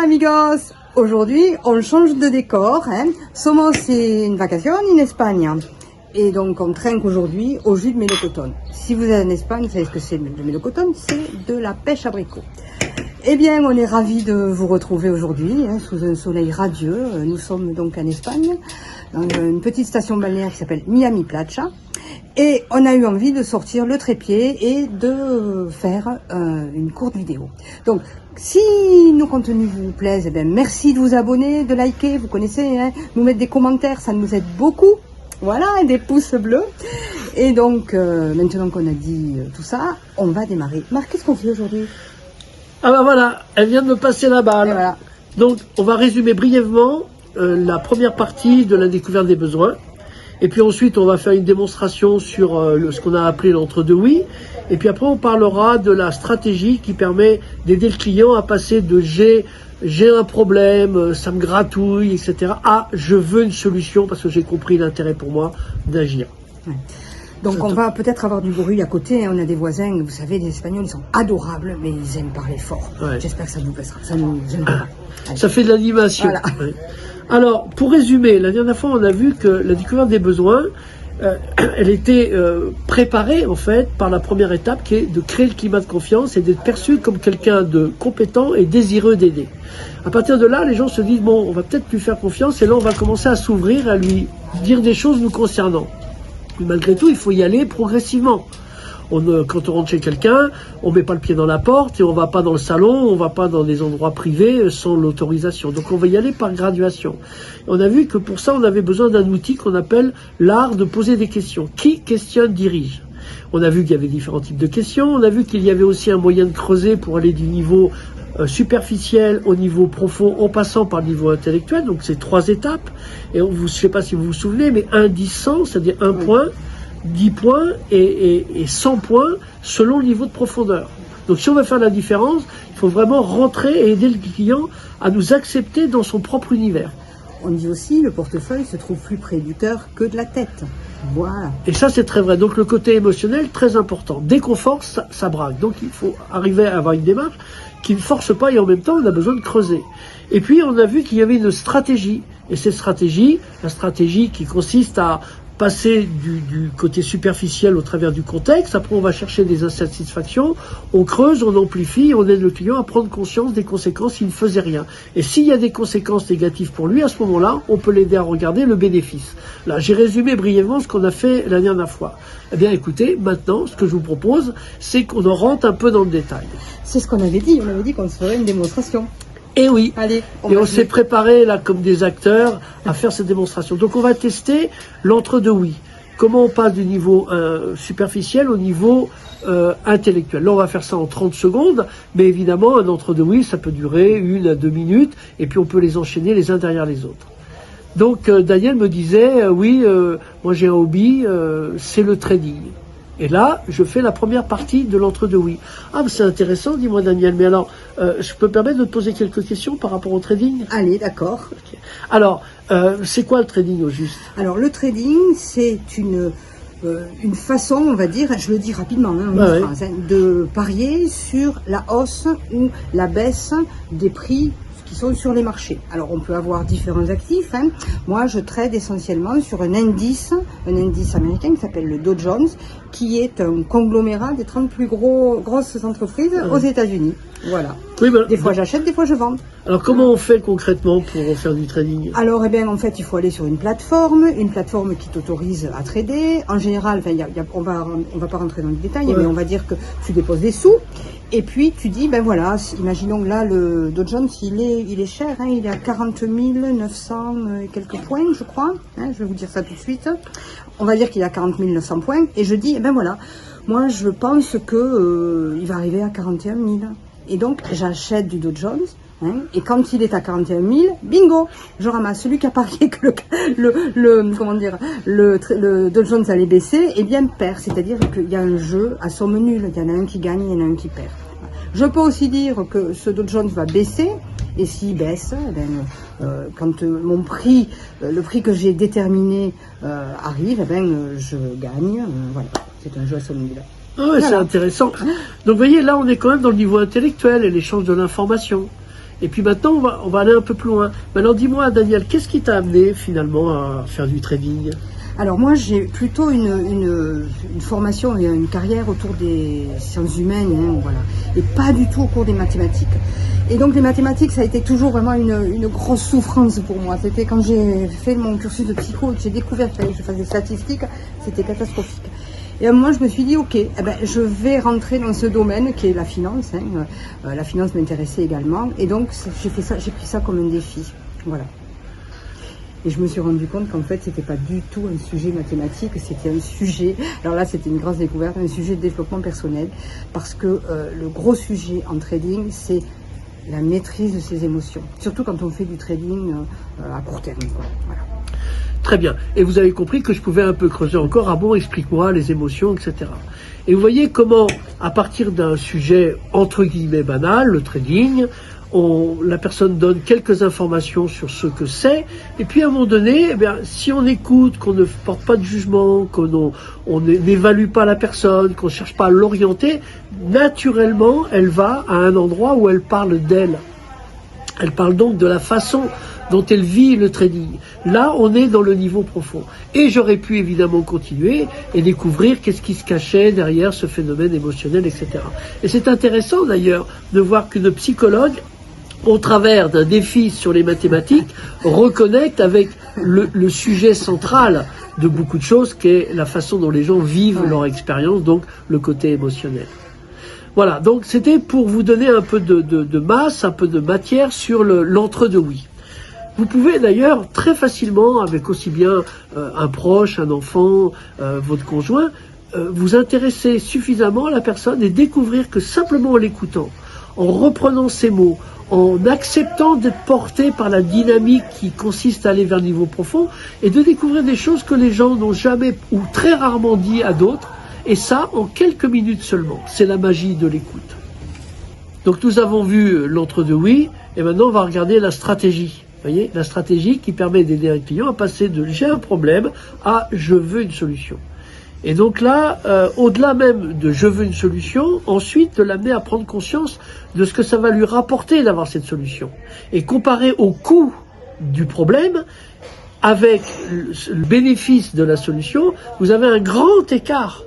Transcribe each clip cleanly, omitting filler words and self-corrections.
amigos, aujourd'hui on change de décor, Somos en vacaciones en Espagne et donc on trinque aujourd'hui au jus de mélocotone. Si vous êtes en Espagne, vous savez ce que c'est le mélocotone, c'est de la pêche abricot. Eh bien, on est ravis de vous retrouver aujourd'hui, sous un soleil radieux. Nous sommes donc en Espagne, dans une petite station balnéaire qui s'appelle Miami Playa. Et on a eu envie de sortir le trépied et de faire une courte vidéo. Donc, si nos contenus vous plaisent, eh bien, merci de vous abonner, de liker, vous connaissez, nous mettre des commentaires, ça nous aide beaucoup. Voilà, des pouces bleus. Et donc, maintenant qu'on a dit tout ça, on va démarrer. Marc, qu'est-ce qu'on fait aujourd'hui ? Ah ben voilà, elle vient de me passer la balle. Voilà. Donc, on va résumer brièvement la première partie de la découverte des besoins. Et puis ensuite, on va faire une démonstration sur ce qu'on a appelé l'entre-deux oui. Et puis après, on parlera de la stratégie qui permet d'aider le client à passer de j'ai un problème, ça me gratouille, etc. à je veux une solution parce que j'ai compris l'intérêt pour moi d'agir. Ouais. Donc on va peut-être avoir du bruit à côté, on a des voisins, vous savez, les Espagnols, ils sont adorables, mais ils aiment parler fort. Ouais. J'espère que ça vous plaira, ça nous gênera pas. Ça fait de l'animation. Voilà. Ouais. Alors, pour résumer, la dernière fois, on a vu que la découverte des besoins, elle était préparée, en fait, par la première étape, qui est de créer le climat de confiance et d'être perçu comme quelqu'un de compétent et désireux d'aider. À partir de là, les gens se disent, bon, on va peut-être lui faire confiance, et là, on va commencer à s'ouvrir, à lui dire des choses nous concernant. Mais malgré tout, il faut y aller progressivement. Quand on rentre chez quelqu'un, on met pas le pied dans la porte et on va pas dans le salon, on va pas dans des endroits privés sans l'autorisation. Donc on va y aller par graduation. On a vu que pour ça, on avait besoin d'un outil qu'on appelle l'art de poser des questions. Qui questionne dirige. On a vu qu'il y avait différents types de questions. On a vu qu'il y avait aussi un moyen de creuser pour aller du niveau superficiel au niveau profond en passant par le niveau intellectuel. Donc c'est 3 étapes. Et je sais pas si vous vous souvenez, mais 1, 10, 100, c'est-à-dire 1 point, 10 points et 100 points selon le niveau de profondeur. Donc si on veut faire la différence, il faut vraiment rentrer et aider le client à nous accepter dans son propre univers. On dit aussi le portefeuille se trouve plus près du cœur que de la tête. Voilà. Et ça c'est très vrai. Donc le côté émotionnel, très important. Dès qu'on force, ça braque. Donc il faut arriver à avoir une démarche qui ne force pas et en même temps on a besoin de creuser. Et puis on a vu qu'il y avait une stratégie. Et cette stratégie, la stratégie qui consiste à passer du côté superficiel au travers du contexte, après on va chercher des insatisfactions, on creuse, on amplifie, on aide le client à prendre conscience des conséquences s'il ne faisait rien. Et s'il y a des conséquences négatives pour lui, à ce moment-là, on peut l'aider à regarder le bénéfice. Là, j'ai résumé brièvement ce qu'on a fait la dernière fois. Eh bien écoutez, maintenant, ce que je vous propose, c'est qu'on en rentre un peu dans le détail. C'est ce qu'on avait dit, on avait dit qu'on se ferait une démonstration. Et oui, allez, on s'est préparé là comme des acteurs à faire cette démonstration. Donc on va tester l'entre-deux oui. Comment on passe du niveau superficiel au niveau intellectuel. Là on va faire ça en 30 secondes, mais évidemment un entre-deux oui ça peut durer 1 à 2 minutes et puis on peut les enchaîner les uns derrière les autres. Donc Daniel me disait oui, moi j'ai un hobby, c'est le trading. Et là, je fais la première partie de l'entre-deux oui. Ah, mais c'est intéressant, dis-moi Daniel. Mais alors, je peux me permettre de te poser quelques questions par rapport au trading ? Allez, d'accord. Okay. Alors, c'est quoi le trading au juste ? Alors, le trading, c'est une façon, on va dire, je le dis rapidement, phrase, de parier sur la hausse ou la baisse des prix qui sont sur les marchés. Alors on peut avoir différents actifs. Moi je trade essentiellement sur un indice américain qui s'appelle le Dow Jones, qui est un conglomérat des 30 plus grosses entreprises aux États-Unis. Voilà. Oui, des fois j'achète, des fois je vends. Alors comment on fait concrètement pour faire du trading ? Alors eh bien en fait il faut aller sur une plateforme qui t'autorise à trader. En général, on va pas rentrer dans les détails, mais on va dire que tu déposes des sous et puis tu dis ben voilà, imaginons que là le Dow Jones il est cher, il est à 40 900 et quelques points je crois. Je vais vous dire ça tout de suite. On va dire qu'il est à 40 900 points et je dis ben voilà, moi je pense que il va arriver à 41 000. Et donc, j'achète du Dow Jones, et quand il est à 41 000, bingo, je ramasse. Celui qui a parié que le Dow Jones allait baisser, eh bien, perd. C'est-à-dire qu'il y a un jeu à somme nulle. Il y en a un qui gagne, il y en a un qui perd. Je peux aussi dire que ce Dow Jones va baisser, et s'il baisse, quand mon prix, le prix que j'ai déterminé arrive, je gagne. Voilà, c'est un jeu à somme nulle. Ah ouais, voilà. C'est intéressant. Donc vous voyez, là on est quand même dans le niveau intellectuel et l'échange de l'information. Et puis maintenant, on va aller un peu plus loin. Maintenant, dis-moi, Daniel, qu'est-ce qui t'a amené finalement à faire du trading? Alors moi, j'ai plutôt une formation et une carrière autour des sciences humaines, hein, voilà, et pas du tout au cours des mathématiques. Et donc les mathématiques, ça a été toujours vraiment une grosse souffrance pour moi. C'était quand j'ai fait mon cursus de psycho et que j'ai découvert que je faisais des statistiques, c'était catastrophique. Et à un moment, je me suis dit, ok, eh ben, je vais rentrer dans ce domaine qui est la finance. Hein. La finance m'intéressait également, et donc j'ai pris ça comme un défi, voilà. Et je me suis rendu compte qu'en fait, c'était pas du tout un sujet mathématique, c'était un sujet, alors là, c'était une grosse découverte, un sujet de développement personnel, parce que le gros sujet en trading, c'est la maîtrise de ses émotions, surtout quand on fait du trading à court terme, quoi. Voilà. Très bien. Et vous avez compris que je pouvais un peu creuser encore. Ah bon, explique-moi les émotions, etc. Et vous voyez comment, à partir d'un sujet entre guillemets banal, le trading, la personne donne quelques informations sur ce que c'est, et puis à un moment donné, eh bien, si on écoute, qu'on ne porte pas de jugement, qu'on n'évalue pas la personne, qu'on ne cherche pas à l'orienter, naturellement, elle va à un endroit où elle parle d'elle. Elle parle donc de la façon dont elle vit le trading. Là, on est dans le niveau profond. Et j'aurais pu évidemment continuer et découvrir qu'est-ce qui se cachait derrière ce phénomène émotionnel, etc. Et c'est intéressant d'ailleurs de voir qu'une psychologue, au travers d'un défi sur les mathématiques, reconnecte avec le sujet central de beaucoup de choses, qui est la façon dont les gens vivent leur expérience, donc le côté émotionnel. Voilà, donc c'était pour vous donner un peu de masse, un peu de matière sur l'entre-deux oui. Vous pouvez d'ailleurs très facilement, avec aussi bien un proche, un enfant, votre conjoint, vous intéresser suffisamment à la personne et découvrir que simplement en l'écoutant, en reprenant ses mots, en acceptant d'être porté par la dynamique qui consiste à aller vers le niveau profond, et de découvrir des choses que les gens n'ont jamais ou très rarement dit à d'autres, et ça en quelques minutes seulement. C'est la magie de l'écoute. Donc nous avons vu l'entre-deux oui, et maintenant on va regarder la stratégie. Vous voyez, la stratégie qui permet d'aider un client à passer de j'ai un problème à je veux une solution. Et donc là, au-delà même de je veux une solution, ensuite de l'amener à prendre conscience de ce que ça va lui rapporter d'avoir cette solution. Et comparer au coût du problème avec le bénéfice de la solution, vous avez un grand écart.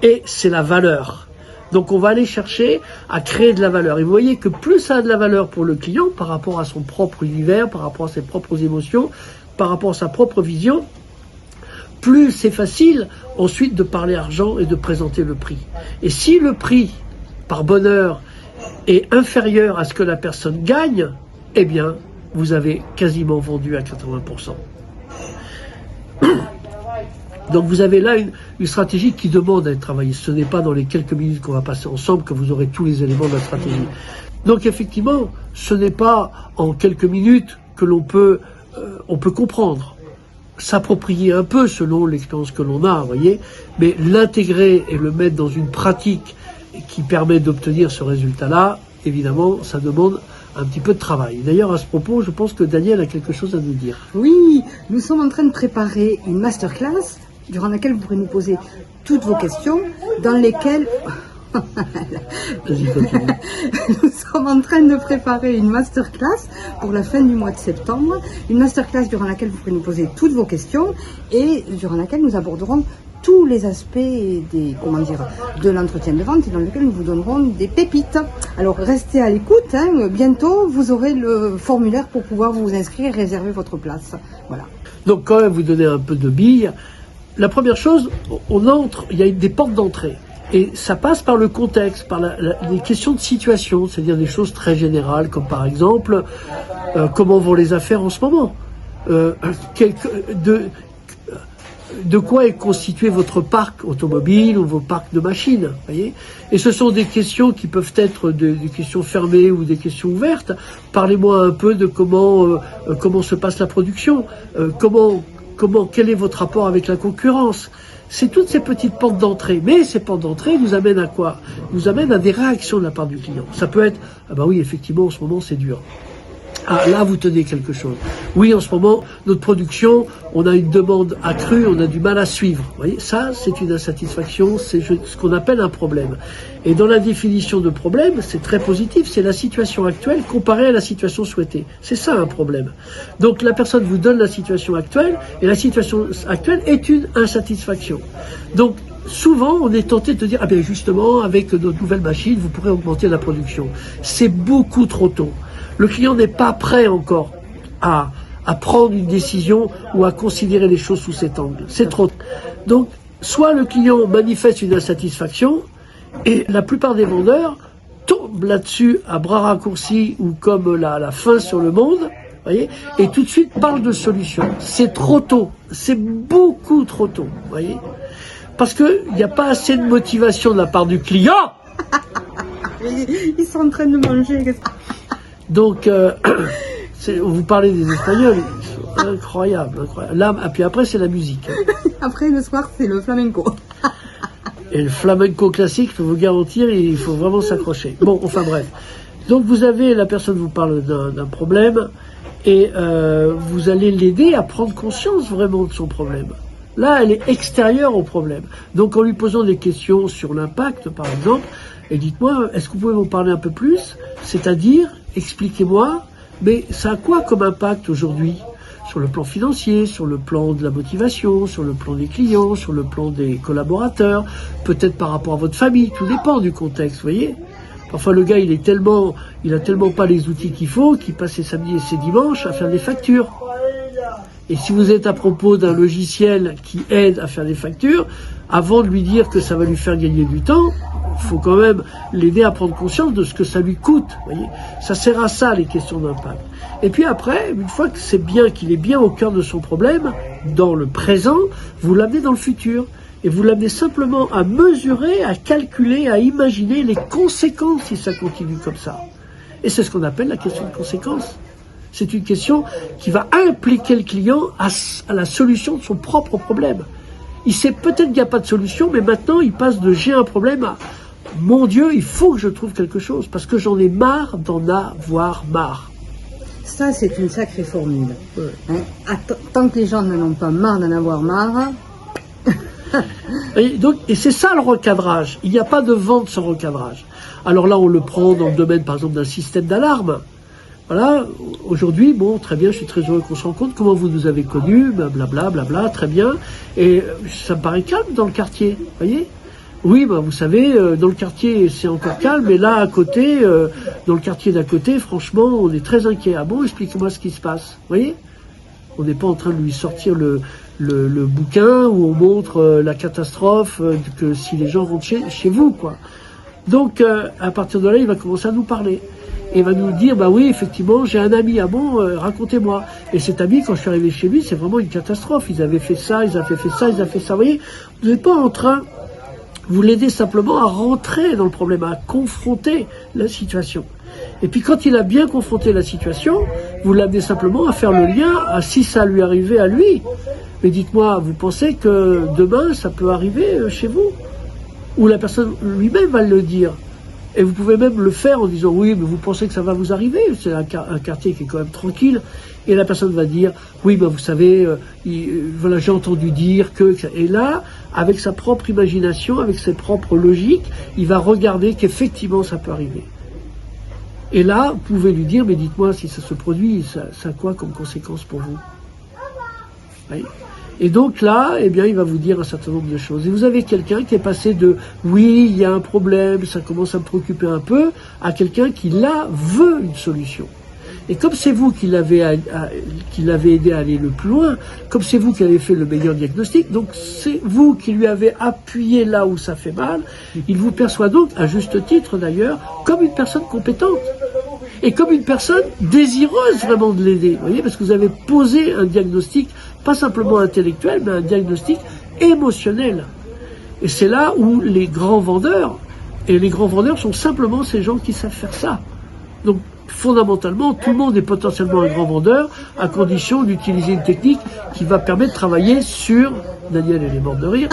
Et c'est la valeur. Donc on va aller chercher à créer de la valeur. Et vous voyez que plus ça a de la valeur pour le client, par rapport à son propre univers, par rapport à ses propres émotions, par rapport à sa propre vision, plus c'est facile ensuite de parler argent et de présenter le prix. Et si le prix, par bonheur, est inférieur à ce que la personne gagne, eh bien, vous avez quasiment vendu à 80%. Donc vous avez là une stratégie qui demande à être travaillée. Ce n'est pas dans les quelques minutes qu'on va passer ensemble que vous aurez tous les éléments de la stratégie. Donc effectivement, ce n'est pas en quelques minutes que on peut comprendre, s'approprier un peu selon l'expérience que l'on a, vous voyez, mais l'intégrer et le mettre dans une pratique qui permet d'obtenir ce résultat-là, évidemment, ça demande un petit peu de travail. D'ailleurs, à ce propos, je pense que Daniel a quelque chose à nous dire. Oui, nous sommes en train de préparer une masterclass durant laquelle vous pourrez nous poser toutes vos questions, dans lesquelles... Nous sommes en train de préparer une masterclass pour la fin du mois de septembre, une masterclass durant laquelle vous pourrez nous poser toutes vos questions et durant laquelle nous aborderons tous les aspects de l'entretien de vente et dans lequel nous vous donnerons des pépites. Alors restez à l'écoute, hein. Bientôt vous aurez le formulaire pour pouvoir vous inscrire et réserver votre place. Voilà. Donc quand même vous donner un peu de billes. La première chose, on entre, il y a des portes d'entrée. Et ça passe par le contexte, par les questions de situation, c'est-à-dire des choses très générales, comme par exemple, comment vont les affaires en ce moment, de quoi est constitué votre parc automobile ou vos parcs de machines, voyez. Et ce sont des questions qui peuvent être des questions fermées ou des questions ouvertes. Parlez-moi un peu de comment se passe la production, quel est votre rapport avec la concurrence. C'est toutes ces petites portes d'entrée. Mais ces portes d'entrée nous amènent à quoi? Nous amènent à des réactions de la part du client. Ça peut être, ah bah oui, effectivement, en ce moment, c'est dur. Ah, là, vous tenez quelque chose. Oui, en ce moment, notre production, on a une demande accrue, on a du mal à suivre. Vous voyez, ça, c'est une insatisfaction, c'est ce qu'on appelle un problème. Et dans la définition de problème, c'est très positif, c'est la situation actuelle comparée à la situation souhaitée. C'est ça un problème. Donc la personne vous donne la situation actuelle, et la situation actuelle est une insatisfaction. Donc, souvent, on est tenté de dire, ah bien justement, avec notre nouvelle machine, vous pourrez augmenter la production. C'est beaucoup trop tôt. Le client n'est pas prêt encore à prendre une décision ou à considérer les choses sous cet angle. C'est trop tôt. Donc, soit le client manifeste une insatisfaction, et la plupart des vendeurs tombent là-dessus à bras raccourcis ou comme la fin sur le monde, voyez, et tout de suite parlent de solution. C'est trop tôt. C'est beaucoup trop tôt, voyez. Parce qu'il n'y a pas assez de motivation de la part du client. Ils sont en train de manger. Donc, vous parlez des Espagnols, incroyable, incroyable. Là, et puis après, c'est la musique. Après, le soir, c'est le flamenco. Et le flamenco classique, je peux vous garantir, il faut vraiment s'accrocher. Bon, enfin bref. Donc, vous avez, la personne vous parle d'un problème, et vous allez l'aider à prendre conscience vraiment de son problème. Là, elle est extérieure au problème. Donc, en lui posant des questions sur l'impact, par exemple, et dites-moi, est-ce que vous pouvez m'en parler un peu plus? C'est-à-dire, expliquez-moi, mais ça a quoi comme impact aujourd'hui? Sur le plan financier, sur le plan de la motivation, sur le plan des clients, sur le plan des collaborateurs, peut-être par rapport à votre famille, tout dépend du contexte, vous voyez? Parfois, le gars, il a tellement pas les outils qu'il faut, qu'il passe ses samedis et ses dimanches à faire des factures. Et si vous êtes à propos d'un logiciel qui aide à faire des factures, avant de lui dire que ça va lui faire gagner du temps, il faut quand même l'aider à prendre conscience de ce que ça lui coûte. Voyez, ça sert à ça, les questions d'impact. Et puis après, une fois que c'est bien, qu'il est bien au cœur de son problème, dans le présent, vous l'amenez dans le futur. Et vous l'amenez simplement à mesurer, à calculer, à imaginer les conséquences si ça continue comme ça. Et c'est ce qu'on appelle la question de conséquences. C'est une question qui va impliquer le client à la solution de son propre problème. Il sait peut-être qu'il n'y a pas de solution, mais maintenant il passe de j'ai un problème à mon Dieu, il faut que je trouve quelque chose, parce que j'en ai marre d'en avoir marre. Ça, c'est une sacrée formule. Ouais. Hein, tant que les gens n'en ont pas marre d'en avoir marre. Et c'est ça le recadrage. Il n'y a pas de vente sans recadrage. Alors là, on le prend dans le domaine, par exemple, d'un système d'alarme. Voilà, aujourd'hui, bon, très bien, je suis très heureux qu'on se rende compte comment vous nous avez connus, blablabla, blabla, très bien. Et ça me paraît calme dans le quartier, voyez? Oui, bah, vous savez, dans le quartier, c'est encore calme, mais là, à côté, dans le quartier d'à côté, franchement, on est très inquiet. Ah bon, expliquez-moi ce qui se passe, voyez? On n'est pas en train de lui sortir le bouquin où on montre la catastrophe que si les gens rentrent chez vous, quoi. Donc, à partir de là, il va commencer à nous parler. Et il va nous dire, bah oui, effectivement, j'ai un ami, ah bon, racontez-moi. Et cet ami, quand je suis arrivé chez lui, c'est vraiment une catastrophe. Ils avaient fait ça, ils avaient fait ça, ils avaient fait ça. Vous voyez, vous n'êtes pas en train, vous l'aidez simplement à rentrer dans le problème, à confronter la situation. Et puis quand il a bien confronté la situation, vous l'amenez simplement à faire le lien à si ça lui arrivait à lui. Mais dites-moi, vous pensez que demain, ça peut arriver chez vous? Ou la personne lui-même va le dire. Et vous pouvez même le faire en disant, oui, mais vous pensez que ça va vous arriver? C'est un quartier qui est quand même tranquille. Et la personne va dire, oui, ben vous savez, voilà, j'ai entendu dire que... Et là, avec sa propre imagination, avec ses propres logiques, il va regarder qu'effectivement ça peut arriver. Et là, vous pouvez lui dire, mais dites-moi, si ça se produit, ça a quoi comme conséquence pour vous? Oui. Et donc là, eh bien, il va vous dire un certain nombre de choses. Et vous avez quelqu'un qui est passé de « oui, il y a un problème, ça commence à me préoccuper un peu » à quelqu'un qui, là, veut une solution. Et comme c'est vous qui l'avez aidé à aller le plus loin, comme c'est vous qui avez fait le meilleur diagnostic, donc c'est vous qui lui avez appuyé là où ça fait mal, il vous perçoit donc, à juste titre d'ailleurs, comme une personne compétente. Et comme une personne désireuse vraiment de l'aider, vous voyez, parce que vous avez posé un diagnostic, pas simplement intellectuel, mais un diagnostic émotionnel. Et c'est là où les grands vendeurs, et les grands vendeurs sont simplement ces gens qui savent faire ça. Donc, fondamentalement, tout le monde est potentiellement un grand vendeur, à condition d'utiliser une technique qui va permettre de travailler sur, Daniel elle est morte de rire,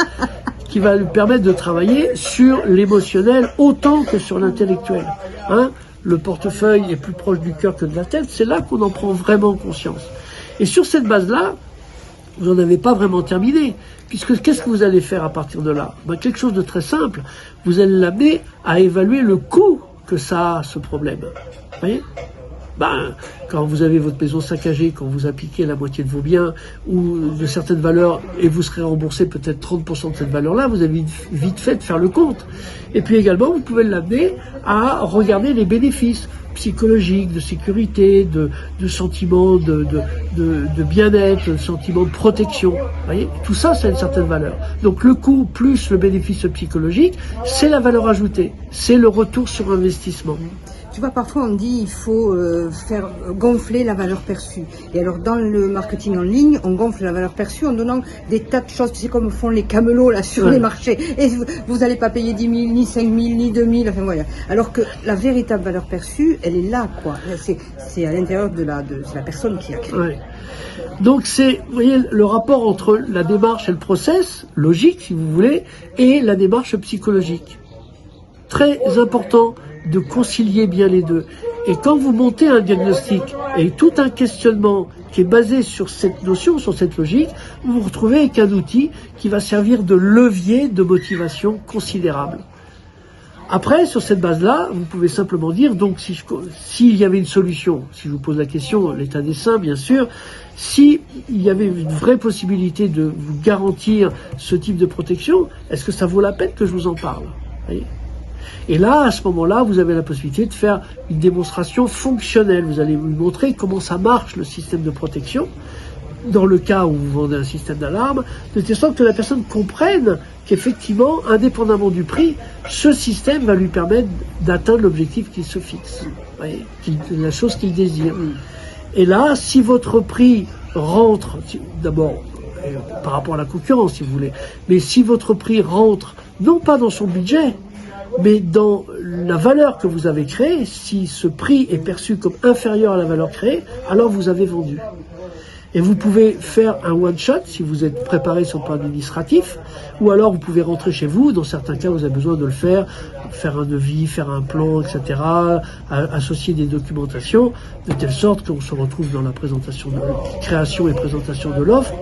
qui va lui permettre de travailler sur l'émotionnel autant que sur l'intellectuel. Hein? le portefeuille est plus proche du cœur que de la tête, c'est là qu'on en prend vraiment conscience. Et sur cette base-là, vous n'en avez pas vraiment terminé, puisque qu'est-ce que vous allez faire à partir de là? Quelque chose de très simple, vous allez l'amener à évaluer le coût que ça a, ce problème. Vous voyez? Quand vous avez votre maison saccagée, quand vous appliquez la moitié de vos biens ou de certaines valeurs et vous serez remboursé peut-être 30% de cette valeur-là, vous avez vite fait de faire le compte. Et puis également, vous pouvez l'amener à regarder les bénéfices psychologiques, de sécurité, de sentiment de bien-être, de sentiment de protection. Vous voyez, tout ça, c'est une certaine valeur. Donc le coût plus le bénéfice psychologique, c'est la valeur ajoutée, c'est le retour sur investissement. Tu vois, parfois on dit il faut faire gonfler la valeur perçue. Et alors dans le marketing en ligne, on gonfle la valeur perçue en donnant des tas de choses, tu sais, comme font les camelots là sur les marchés. Et vous n'allez pas payer 10 000, ni 5 000, ni 2 000, enfin voilà. Alors que la véritable valeur perçue, elle est là, quoi. C'est à l'intérieur de la personne qui a créé. Ouais. Donc c'est, vous voyez, le rapport entre la démarche et le process, logique si vous voulez, et la démarche psychologique. Très important de concilier bien les deux. Et quand vous montez un diagnostic et tout un questionnement qui est basé sur cette notion, sur cette logique, vous vous retrouvez avec un outil qui va servir de levier de motivation considérable. Après, sur cette base-là, vous pouvez simplement dire, donc, s'il y avait une solution, si je vous pose la question, l'état des saints, bien sûr, s'il y avait une vraie possibilité de vous garantir ce type de protection, est-ce que ça vaut la peine que je vous en parle? Vous voyez ? Et là, à ce moment-là, vous avez la possibilité de faire une démonstration fonctionnelle. Vous allez vous montrer comment ça marche, le système de protection, dans le cas où vous vendez un système d'alarme, de telle sorte que la personne comprenne qu'effectivement, indépendamment du prix, ce système va lui permettre d'atteindre l'objectif qu'il se fixe. Vous voyez, la chose qu'il désire. Et là, si votre prix rentre, d'abord, par rapport à la concurrence, si vous voulez, mais si votre prix rentre, non pas dans son budget, mais dans la valeur que vous avez créée, si ce prix est perçu comme inférieur à la valeur créée, alors vous avez vendu. Et vous pouvez faire un one-shot si vous êtes préparé sur le plan administratif, ou alors vous pouvez rentrer chez vous, dans certains cas vous avez besoin de le faire un devis, faire un plan, etc., associer des documentations, de telle sorte qu'on se retrouve dans la présentation de création et présentation de l'offre,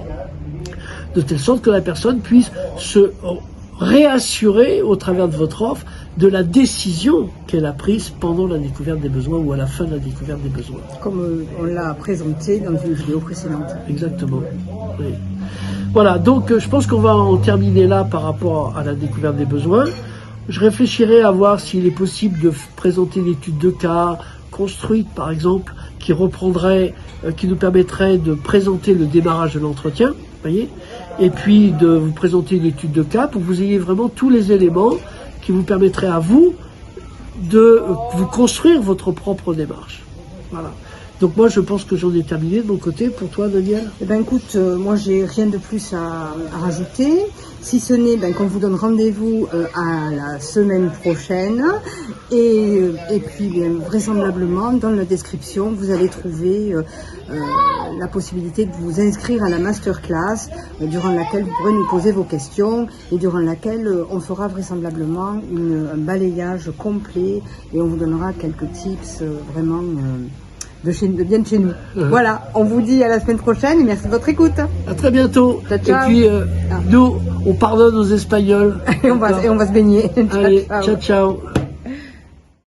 de telle sorte que la personne puisse se réassurer au travers de votre offre de la décision qu'elle a prise pendant la découverte des besoins ou à la fin de la découverte des besoins. Comme on l'a présenté dans une vidéo précédente. Exactement. Oui. Voilà, donc je pense qu'on va en terminer là par rapport à la découverte des besoins. Je réfléchirai à voir s'il est possible de présenter une étude de cas construite, par exemple, qui reprendrait, qui nous permettrait de présenter le démarrage de l'entretien, voyez, et puis de vous présenter une étude de cas pour que vous ayez vraiment tous les éléments qui vous permettraient à vous de vous construire votre propre démarche. Voilà. Donc moi je pense que j'en ai terminé de mon côté. Pour toi, Daniel? Eh ben écoute, moi j'ai rien de plus à rajouter, si ce n'est qu'on vous donne rendez-vous à la semaine prochaine et puis bien, vraisemblablement dans la description vous allez trouver la possibilité de vous inscrire à la masterclass durant laquelle vous pourrez nous poser vos questions et durant laquelle on fera vraisemblablement un balayage complet et on vous donnera quelques tips vraiment de bien de chez nous. Voilà, on vous dit à la semaine prochaine et merci de votre écoute. À très bientôt. Ciao, ciao. Et puis nous, on pardonne aux Espagnols. et on va se baigner. Allez, ciao, ciao.